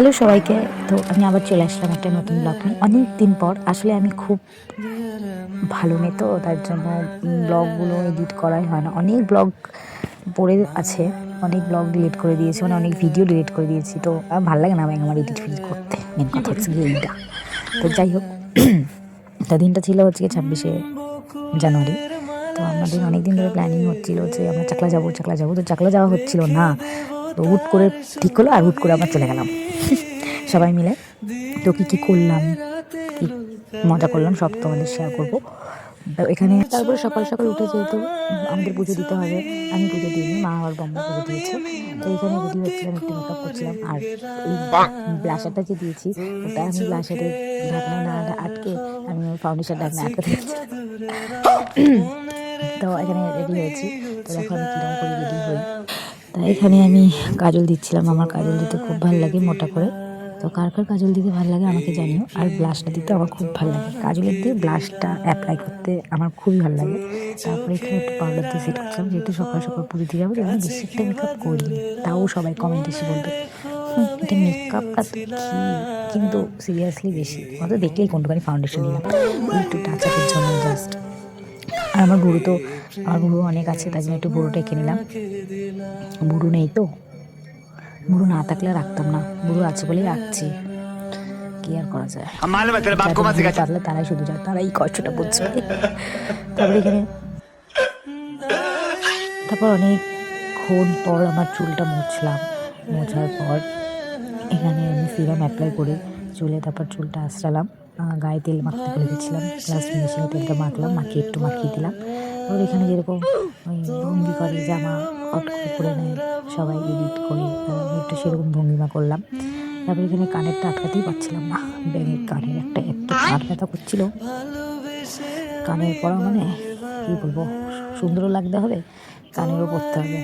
Hello সবাইকে। তো আমি আবার চলে আসলাম একটা নতুন ব্লগ নিয়ে অনেক দিন পর। আসলে আমি খুব ভালো নেই, তো তার জন্য ব্লগগুলো এডিট করাই হয় না। অনেক ব্লগ পড়ে আছে, অনেক ব্লগ ডিলিট করে দিয়েছি, মানে অনেক ভিডিও ডিলিট করে দিয়েছি। তো ভালো লাগে না আমার এডিট ফিডিট করতে। মেন কথা হচ্ছে গিয়ে এইটা। তো যাই হোক, তা দিনটা ছিল হচ্ছে 26শে জানুয়ারি। তো আমাদের অনেক দিন ধরে প্ল্যানিং হচ্ছিল যে আমরা চাকলা যাবো। তো চাকলা যাওয়া হচ্ছিল না, তো হুট করে ঠিক হলো আর হুট করে আমরা চলে গেলাম সবাই মিলে। তো কী করলাম, কি মজা করলাম সব তোমাদের শেয়ার করবো। তো এখানে তারপরে সকাল সকাল উঠে যেহেতু আমাদের পুজো দিতে হবে, আমি পুজো দিইনি, মা আর বম্মা পুজো দিয়েছে। তো এখানে রেডি হচ্ছিলাম, একটু মেকআপ করছিলাম। আর এই ব্লাশারটা যে দিয়েছি ওটা আমি ব্লাশারের ঢাকনায় না আটকে আমি ফাউন্ডেশন ঢাকনায় আটকাতে যাচ্ছিলাম। তো এখানে রেডি হয়েছি। তো দেখো আমি কীরকম করে রেডি হই। তাই এখানে আমি কাজল দিচ্ছিলাম। আমার কাজল দিতে খুব ভালো লাগে, মোটা করে। তো কার কার কাজল দিতে ভালো লাগে আমাকে জানিও। আর ব্লাশটা দিতে আমার খুব ভালো লাগে, কাজলের দিয়ে ব্লাশটা অ্যাপ্লাই করতে আমার খুবই ভালো লাগে। তারপরে এখানে একটু পাউডার দিয়ে সেট করছিলাম, যেহেতু সকাল সকাল পুজো দিয়ে যাবো। যেমন বেশি একটা মেকআপ করিনি, তাও সবাই কমেন্ট এসে বলবে এটা মেকআপটা তো কী, কিন্তু সিরিয়াসলি বেশি অত দেখলেই কোনটুখানি ফাউন্ডেশন দিলাম একটু টাচ আপের জন্য জাস্ট। আর আমার বুড়ো অনেক আছে, তাই জন্য একটু বুড়োটা এঁকে নিলাম। বুড়ো নেই তো, বুড়ো না থাকলে রাখতাম না, বুড়ো আছে বলেই রাখছি। কি আর করা যায়, পারলে তারাই শুধু যায়, তারাই কষ্টটা বুঝবে। তারপর অনেকক্ষণ পর আমার চুলটা মোছার পর এখানে আমি সিরাম অ্যাপ্লাই করে চুলে তারপর চুলটা আঁচড়ালাম। গায়ে তেল মাখতে ভুলে গেছিলাম, প্লাস ফিনিশিংয়ে তেলটা মাখিয়ে দিলাম। আর এখানে যেরকম ওই ভঙ্গি করে জামা কট করে পরে নেয় সবাই এডিট করে, আমি একটু সেরকম ভঙ্গিমা করলাম। তারপর এখানে কানেরটা আটকাতেই পারছিলাম না, ব্যাঙের কানের একটা এত কান ব্যথা করছিল। কানের পরা মানে কী বলবো, সুন্দরও লাগতে হবে, কানেরও পরতে হবে,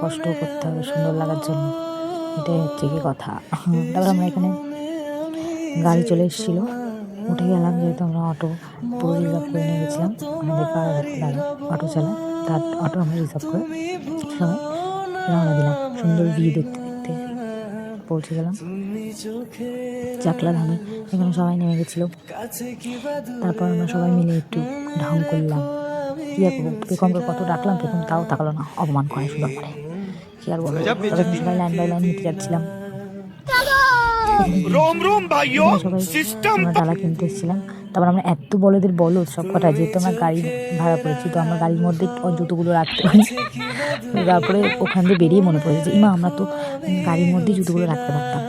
কষ্টও করতে হবে সুন্দর লাগার জন্য। এটাই হচ্ছে কি কথা। তারপর আমরা এখানে গাড়ি চলে এসেছিলো, উঠে গেলাম। যেহেতু আমরা অটো পুরো রিজার্ভ করে নিয়ে গেছিলাম, আমাদের পাড়ার একটা দাদা অটো চালায়, তার অটো আমরা রিজার্ভ করে সবাই রওনা দিলাম। সুন্দর ভিউ দেখতে দেখতে পৌঁছে গেলাম চাকলা ধামে। এখানে সবাই নেমে গেছিলো। তারপর আমরা সবাই মিলে একটু ঢং করলাম। কী আর করবো, পেখমকে কত ডাকলাম, পেখম তাও তাকালো না, অপমান করে শুধু আমারে। কী আর বলবো, তবে সবাই লাইন বাই লাইন হেঁটে যাচ্ছিলাম। আমরা ডালা কিনতে এসেছিলাম। তারপর আমরা এত বলদ সব কটা, যেহেতু আমরা গাড়ি ভাড়া করেছি, তো আমরা গাড়ির মধ্যে জুতোগুলো রাখতে পারি। তারপরে ওখান দিয়ে বেরিয়ে মনে পড়েছে যে ইমা আমরা তো গাড়ির মধ্যেই জুতোগুলো রাখতে পারতাম।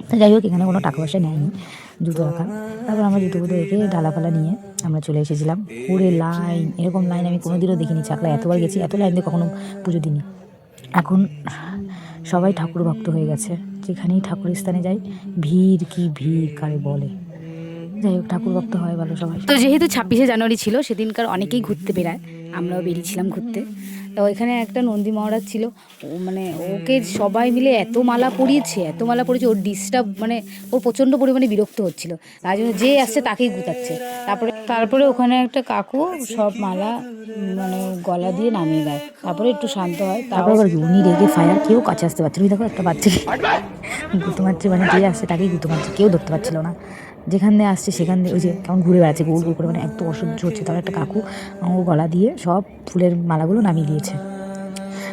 তো যাই হোক, এখানে কোনো টাকা পয়সা নেয়নি জুতো রাখার। তারপর আমরা জুতোগুলো রেখে ডালাপালা নিয়ে আমরা চলে এসেছিলাম। পুরে লাইন, এরকম লাইন আমি কোনোদিনও দেখিনি। চাকলা এতবার গেছি, এত লাইন দিয়ে কখনো পুজো দিইনি। এখন সবাই ঠাকুর ভক্ত হয়ে গেছে, যেখানেই ঠাকুরের স্থানে যাই ভিড়, কি ভিড় কারে বলে। যাই হোক, ঠাকুর ভক্ত হয় ভালো সবাই। তো যেহেতু 26শে জানুয়ারি ছিল, সেদিনকার অনেকেই ঘুরতে বেরায়, আমরাও বেরিয়েছিলাম ঘুরতে। তো এখানে একটা নন্দী মহারাজ ছিল, মানে ওকে সবাই মিলে এত মালা পরিয়েছে, ওর ডিস্টার্ব, মানে ওর প্রচণ্ড পরিমাণে বিরক্ত হচ্ছিল। তার জন্য যে আসছে তাকেই গুতাচ্ছে। তারপরে ওখানে একটা কাকু সব মালা মানে গলা দিয়ে নামিয়ে দেয়, তারপরে একটু শান্ত হয়। তারপর আবার উনি রেগে ফায়ার, কেউ কাছে আসতে পারছিল না। দেখো একটা বাচ্চাকে গুঁতো মারছে, মানে যে আসছে তাকেই গুঁতো মারছে, কেউ ধরতে পারছিল না। যেখান দিয়ে আসছে সেখান দিয়ে ওই যে কেমন ঘুরে বেড়াচ্ছে গোল গোল করে, মানে এত অসহ্য হচ্ছে। তারপর একটা কাকু ও গলা দিয়ে সব ফুলের মালাগুলো নামিয়ে দিয়েছে।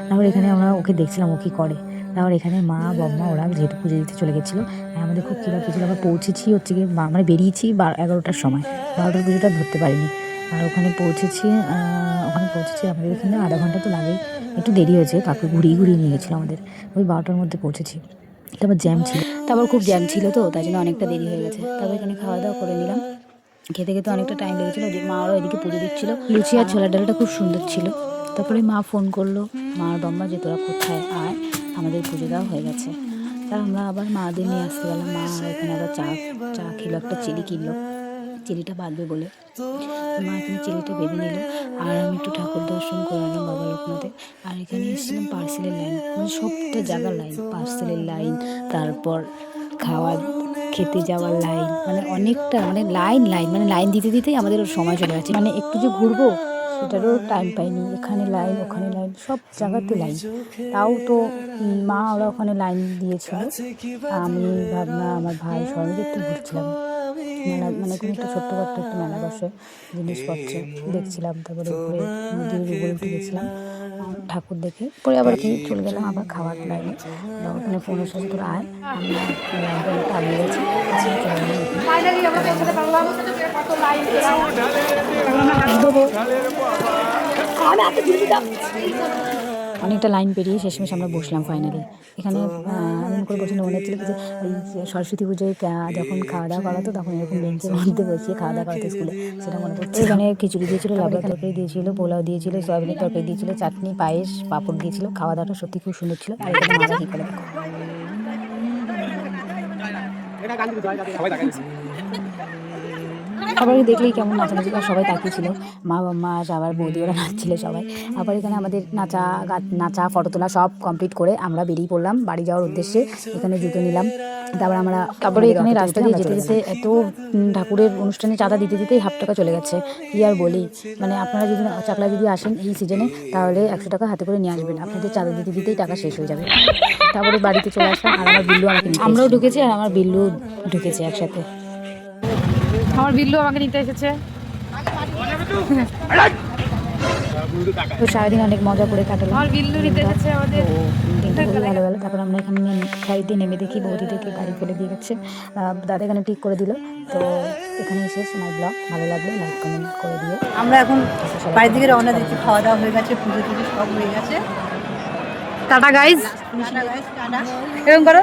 তারপর এখানে আমরা ওকে দেখছিলাম ও কী করে। তারপর এখানে মা বম্মা ওরা যেহেতু পুজো দিতে চলে গেছিলো, আমাদের খুব খিদা পেয়েছিলো। আমরা পৌঁছেছি হচ্ছে গিয়ে মানে বেরিয়েছি 11টার সময়, 12টার পুজোটা ধরতে পারিনি। আর ওখানে পৌঁছেছি আমাদের এখানে আধা ঘন্টা তো লাগেই, একটু দেরি হয়েছে, কাকু ঘুরিয়ে নিয়ে গেছিলো আমাদের। ওই 12টার মধ্যে পৌঁছেছি। তারপর খুব জ্যাম ছিল, তো তাই জন্য অনেকটা দেরি হয়ে গেছে। তারপর এখানে খাওয়া দাওয়া করে নিলাম। খেতে খেতে অনেকটা টাইম লেগেছিলো, যে মা ওরা এদিকে পুজো দিচ্ছিলো। লুচি আর ছোলার ডালটা খুব সুন্দর ছিল। তারপরে মা ফোন করলো, মা আর বাম্মা, যে তোরা কোথায় আয়, আমাদের পুজো দেওয়া হয়ে গেছে। তা আমরা আবার মাদের নিয়ে আসতে গেলাম। মা এখানে আবার চা খেলো, একটা চিলি কিনলো, চিলিটা বাঁধবে বলে। মা এখানে চিলিটা বেঁধে নিল, আর আমি একটু ঠাকুর দর্শন করে নিলাম বাবা লোকনাথে। আর এখানে এসেছিলাম পার্সেলের লাইন, মানে সবটা জায়গার লাইন, পার্সেলের লাইন, তারপর খেতে যাওয়ার লাইন, মানে অনেকটা, মানে লাইন মানে লাইন দিতেই আমাদের সময় চলে গেছে। মানে একটু যে ঘুরবো সেটারও টাইম পাইনি। এখানে লাইন, ওখানে লাইন, সব জায়গাতে লাইন। তাও তো মা ওরা ওখানে লাইন দিয়েছিল। আমি ভাবনা আমার ভাই সবাই মিলে একটু ঘুরছিলাম। মেলা মানে কোনো একটা ছোট্টখাট্ট একটা মেলা বসে, জিনিসপত্র দেখছিলাম। তারপরে উপরে নদীর উপরে উঠে গেছিলাম ঠাকুর দেখে। পরে আবার কি চলে গেলাম আবার খাবার লাইনে। ওখানে ফোন এসেছে, তোরা আয়, আমরা লাইনটা অনেকটা আগিয়ে গেছি। অনেকটা লাইন পেরিয়ে শেষমেশ আমরা বসলাম ফাইনালি। এখানে এমন করে বসে মনে হচ্ছিল যে ওই সরস্বতী পুজোয় যখন খাওয়া দাওয়া করাতো তখন এরকম বেঞ্চের মধ্যে বসিয়ে খাওয়া দাওয়া করাতো স্কুলে, সেটা মনে পড়ছে। এখানে খিচুড়ি দিয়েছিল, লাবড়া তরকারি দিয়েছিল, পোলাও দিয়েছিল, সয়াবিনের তরকারি দিয়েছিল, চাটনি, পায়েস, পাঁপড় দিয়েছিল। খাওয়া দাওয়াটা সত্যি খুব সুন্দর ছিল। আর এখানে মারা কি করে দেখো। সবাই দেখলেই কেমন নাচানাচি, আর সবাই তাকিয়েছিল। মা বাবা আবার বৌদি ওরা নাচছিল সবাই। আবার এখানে আমাদের নাচা ফটো তোলা সব কমপ্লিট করে আমরা বেরিয়ে পড়লাম বাড়ি যাওয়ার উদ্দেশ্যে। এখানে জুতো নিলাম। তারপরে এখানে রাস্তা দিয়ে যেতে যেতে এত ঠাকুরের অনুষ্ঠানে চাঁদা দিতে দিতেই 1/2 টাকা চলে গেছে। কি আর বলি, মানে আপনারা যদি চাকলা যদি আসেন এই সিজনে তাহলে 100 টাকা হাতে করে নিয়ে আসবেন, আপনাদের চাঁদা দিতে দিতেই টাকা শেষ হয়ে যাবে। তারপরে বাড়িতে চলে আসলাম আর আমার বিল্লু আমাকে আমরাও ঢুকেছি আর আমার বিল্লু ঢুকেছে একসাথে। আমার বিল্লু আমাকে নিতে এসেছে। তো সারাদিন অনেক মজা করে কাটালাম। আমার বিল্লু নিতে এসেছে আমাদের। দিনটা খুবই ভালো গেল। তারপর আমরা এখানে গাড়িতে নেমে দেখি বৌদিদেরকে গাড়ি ফেলে দিয়ে গেছে। দাদা এখানে ঠিক করে দিল। তো এখানে শেষ আমার ব্লগ। ভালো লাগলে লাইক কমেন্ট করে দিও। আমরা এখন বাড়ির দিকে রওনা দিচ্ছি। খাওয়া দাওয়া হয়ে গেছে, পুজো টুজো সব হয়ে গেছে। Tata guys, tata guys, tata. এরকম করো।